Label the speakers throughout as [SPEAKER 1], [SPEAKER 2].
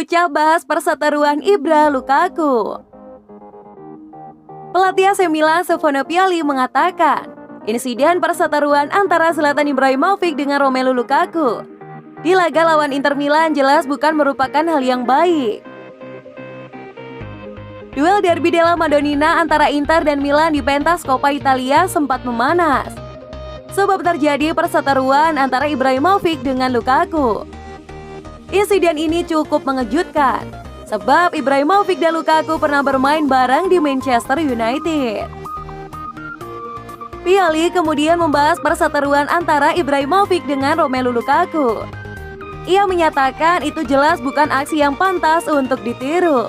[SPEAKER 1] Ucap bahas perseteruan Ibra Lukaku. Pelatih AC Milan Stefano Pioli mengatakan, insiden perseteruan antara Zlatan Ibrahimovic dengan Romelu Lukaku di laga lawan Inter Milan jelas bukan merupakan hal yang baik. Duel derby della Madonnina antara Inter dan Milan di pentas Coppa Italia sempat memanas, sebab terjadi perseteruan antara Ibrahimovic dengan Lukaku. Insiden ini cukup mengejutkan, sebab Ibrahimovic dan Lukaku pernah bermain bareng di Manchester United. Pioli kemudian membahas perseteruan antara Ibrahimovic dengan Romelu Lukaku. Ia menyatakan itu jelas bukan aksi yang pantas untuk ditiru.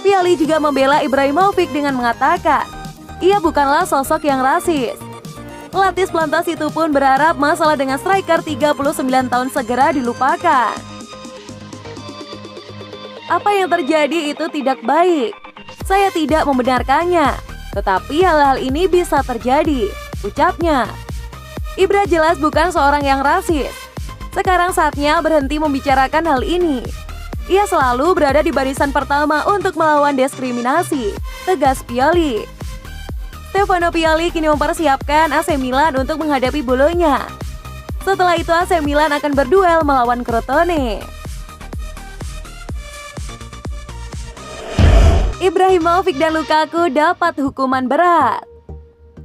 [SPEAKER 1] Pioli juga membela Ibrahimovic dengan mengatakan, ia bukanlah sosok yang rasis. Pelatih pelantas itu pun berharap masalah dengan striker 39 tahun segera dilupakan. Apa yang terjadi itu tidak baik. Saya tidak membenarkannya, tetapi hal-hal ini bisa terjadi, ucapnya. Ibra jelas bukan seorang yang rasis. Sekarang saatnya berhenti membicarakan hal ini. Ia selalu berada di barisan pertama untuk melawan diskriminasi, tegas Pioli. Stefano Pioli kini mempersiapkan AC Milan untuk menghadapi Bologna. Setelah itu AC Milan akan berduel melawan Crotone. Ibrahimovic dan Lukaku dapat hukuman berat.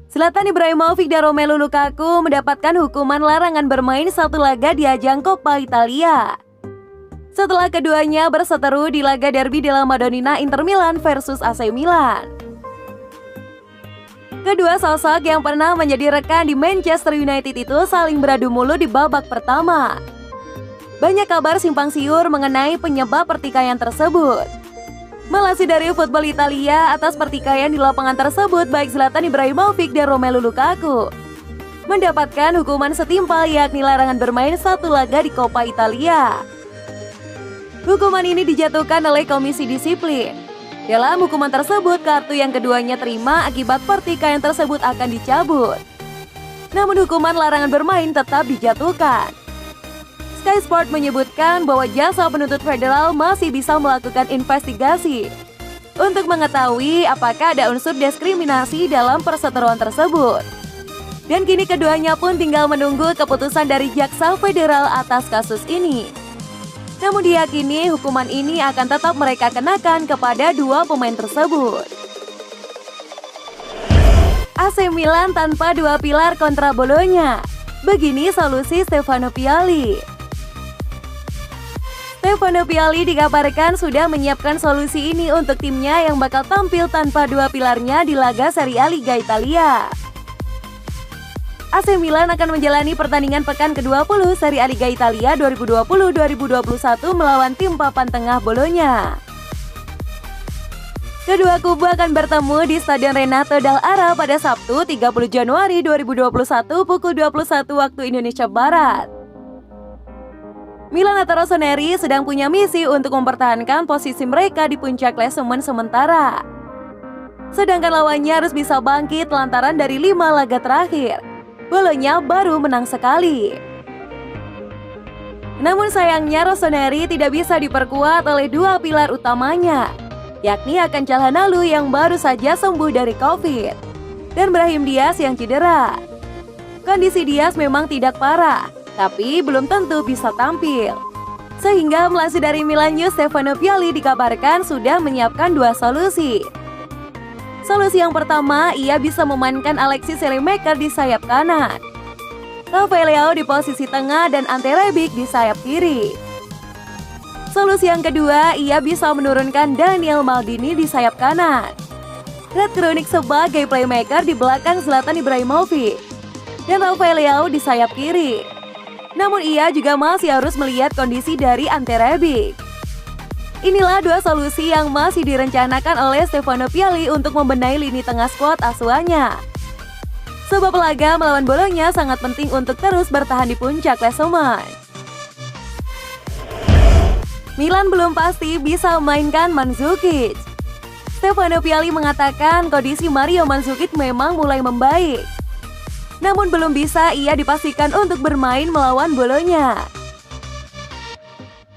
[SPEAKER 1] Zlatan Ibrahimovic dan Romelu Lukaku mendapatkan hukuman larangan bermain satu laga di ajang Coppa Italia setelah keduanya berseteru di laga derby della Madonnina Inter Milan versus AC Milan. Kedua sosok yang pernah menjadi rekan di Manchester United itu saling beradu mulut di babak pertama. Banyak kabar simpang siur mengenai penyebab pertikaian tersebut. Melansir dari Football Italia, atas pertikaian di lapangan tersebut baik Zlatan Ibrahimovic dan Romelu Lukaku mendapatkan hukuman setimpal, yakni larangan bermain satu laga di Coppa Italia. Hukuman ini dijatuhkan oleh Komisi Disiplin. Dalam hukuman tersebut, kartu yang keduanya terima akibat pertikaian tersebut akan dicabut. Namun hukuman larangan bermain tetap dijatuhkan. Sky Sport menyebutkan bahwa jasa penuntut federal masih bisa melakukan investigasi untuk mengetahui apakah ada unsur diskriminasi dalam perseteruan tersebut. Dan kini keduanya pun tinggal menunggu keputusan dari Jaksa Federal atas kasus ini. Namun diyakini hukuman ini akan tetap mereka kenakan kepada dua pemain tersebut. AC Milan tanpa dua pilar kontra Bologna. Begini solusi Stefano Pioli. Stefano Pioli dikabarkan sudah menyiapkan solusi ini untuk timnya yang bakal tampil tanpa dua pilarnya di laga Serie A Liga Italia. AC Milan akan menjalani pertandingan pekan ke-20 Serie A Liga Italia 2020-2021 melawan tim papan tengah Bologna. Kedua kubu akan bertemu di Stadion Renato Dall'Ara pada Sabtu 30 Januari 2021 pukul 21 waktu Indonesia Barat. Milan atau Rossoneri sedang punya misi untuk mempertahankan posisi mereka di puncak klasemen sementara. Sedangkan lawannya harus bisa bangkit lantaran dari 5 laga terakhir Bologna baru menang sekali. Namun sayangnya Rossoneri tidak bisa diperkuat oleh dua pilar utamanya, yakni Hakan Calhanoglu yang baru saja sembuh dari Covid dan Brahim Diaz yang cedera. Kondisi Diaz memang tidak parah, tapi belum tentu bisa tampil. Sehingga melansir dari Milan News, Stefano Pioli dikabarkan sudah menyiapkan dua solusi. Solusi yang pertama, ia bisa memainkan Alexis Saelemaekers di sayap kanan, Rafael Leao di posisi tengah, dan Ante Rebic di sayap kiri. Solusi yang kedua, ia bisa menurunkan Daniel Maldini di sayap kanan, Red Krunic sebagai playmaker di belakang Zlatan Ibrahimovic, dan Rafael Leao di sayap kiri. Namun ia juga masih harus melihat kondisi dari Ante Rebic. Inilah dua solusi yang masih direncanakan oleh Stefano Pioli untuk membenahi lini tengah skuad asuhannya. Sebab laga melawan Bologna sangat penting untuk terus bertahan di puncak klasemen. Milan belum pasti bisa memainkan Mandzukic. Stefano Pioli mengatakan kondisi Mario Mandzukic memang mulai membaik. Namun belum bisa ia dipastikan untuk bermain melawan Bologna.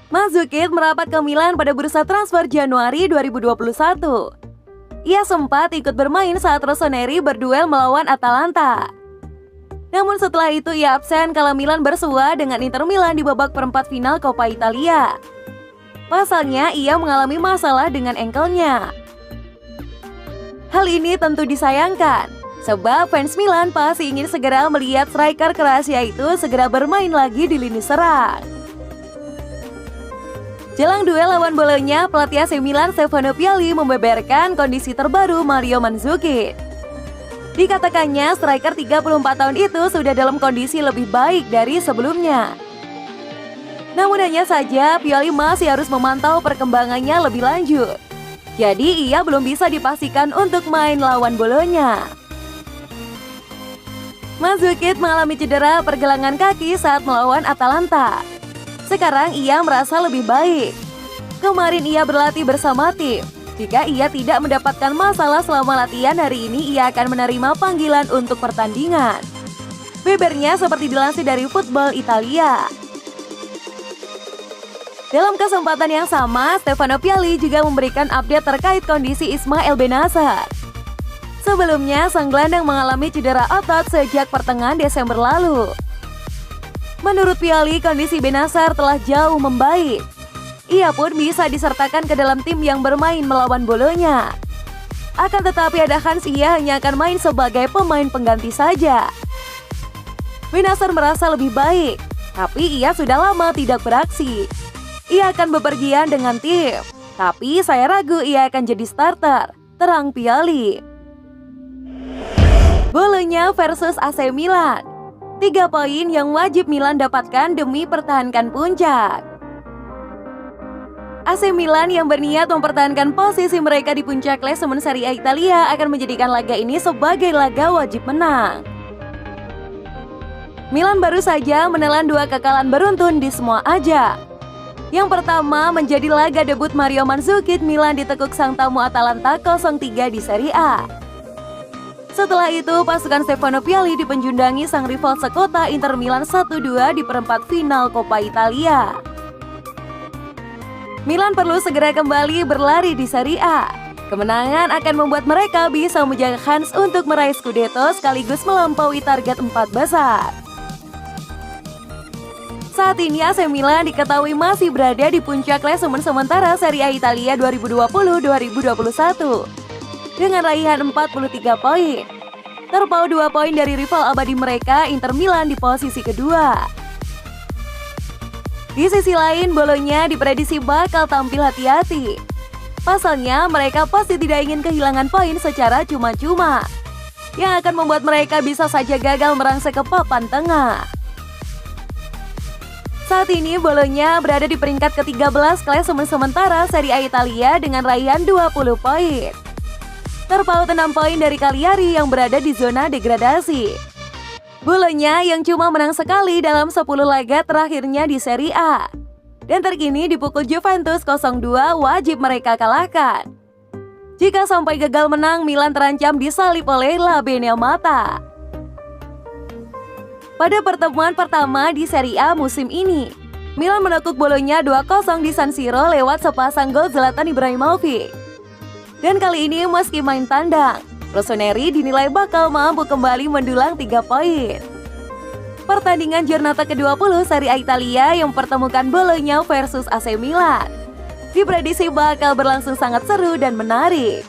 [SPEAKER 1] Mandzukic merapat ke Milan pada bursa transfer Januari 2021. Ia sempat ikut bermain saat Rossoneri berduel melawan Atalanta. Namun setelah itu ia absen kala Milan bersua dengan Inter Milan di babak perempat final Coppa Italia. Pasalnya ia mengalami masalah dengan engkelnya. Hal ini tentu disayangkan, sebab fans Milan pasti ingin segera melihat striker Kroasia itu segera bermain lagi di lini serang. Jelang duel lawan Bolonya, pelatih AC Milan Stefano Pioli membeberkan kondisi terbaru Mario Mandzukic. Dikatakannya striker 34 tahun itu sudah dalam kondisi lebih baik dari sebelumnya. Namun hanya saja Pioli masih harus memantau perkembangannya lebih lanjut. Jadi ia belum bisa dipastikan untuk main lawan Bolonya. Mandzukic mengalami cedera pergelangan kaki saat melawan Atalanta. Sekarang ia merasa lebih baik. Kemarin ia berlatih bersama tim. Jika ia tidak mendapatkan masalah selama latihan hari ini, ia akan menerima panggilan untuk pertandingan. Bebernya seperti dilansir dari Football Italia. Dalam kesempatan yang sama, Stefano Pioli juga memberikan update terkait kondisi Ismail Bennacer. Sebelumnya, sang gelandang mengalami cedera otot sejak pertengahan Desember lalu. Menurut Pioli, kondisi Bennacer telah jauh membaik. Ia pun bisa disertakan ke dalam tim yang bermain melawan Bolonya. Akan tetapi ada kans ia hanya akan main sebagai pemain pengganti saja. Bennacer merasa lebih baik, tapi ia sudah lama tidak beraksi. Ia akan bepergian dengan tim, tapi saya ragu ia akan jadi starter, terang Pioli. Bolonya versus AC Milan. 3 poin yang wajib Milan dapatkan demi pertahankan puncak. AC Milan yang berniat mempertahankan posisi mereka di puncak klasemen Serie A Italia akan menjadikan laga ini sebagai laga wajib menang. Milan baru saja menelan 2 kekalahan beruntun di semua ajang. Yang pertama menjadi laga debut Mario Mandzukic, Milan ditekuk sang tamu Atalanta 0-3 di Serie A. Setelah itu, pasukan Stefano Pioli dipenjundangi sang rival sekota Inter Milan 1-2 di perempat final Coppa Italia. Milan perlu segera kembali berlari di Serie A. Kemenangan akan membuat mereka bisa menjaga kans untuk meraih Scudetto sekaligus melampaui target 4 besar. Saat ini AC Milan diketahui masih berada di puncak klasemen sementara Serie A Italia 2020-2021. Dengan raihan 43 poin. Terpaut 2 poin dari rival abadi mereka, Inter Milan di posisi kedua. Di sisi lain, Bolonya diprediksi bakal tampil hati-hati. Pasalnya, mereka pasti tidak ingin kehilangan poin secara cuma-cuma, yang akan membuat mereka bisa saja gagal merangsek ke papan tengah. Saat ini, Bolonya berada di peringkat ke-13 klasemen sementara Serie A Italia dengan raihan 20 poin. Terpaut 6 poin dari Cagliari yang berada di zona degradasi. Bolonya yang cuma menang sekali dalam 10 laga terakhirnya di Serie A. Dan terkini dipukul Juventus 0-2 wajib mereka kalahkan. Jika sampai gagal menang, Milan terancam disalip oleh La Beneamata. Pada pertemuan pertama di Serie A musim ini, Milan menekuk Bolonya 2-0 di San Siro lewat sepasang gol Zlatan Ibrahimovic. Dan kali ini meski main tandang, Rossoneri dinilai bakal mampu kembali mendulang 3 poin. Pertandingan Giornata ke-20 Serie A Italia yang mempertemukan Bolonya versus AC Milan diprediksi bakal berlangsung sangat seru dan menarik.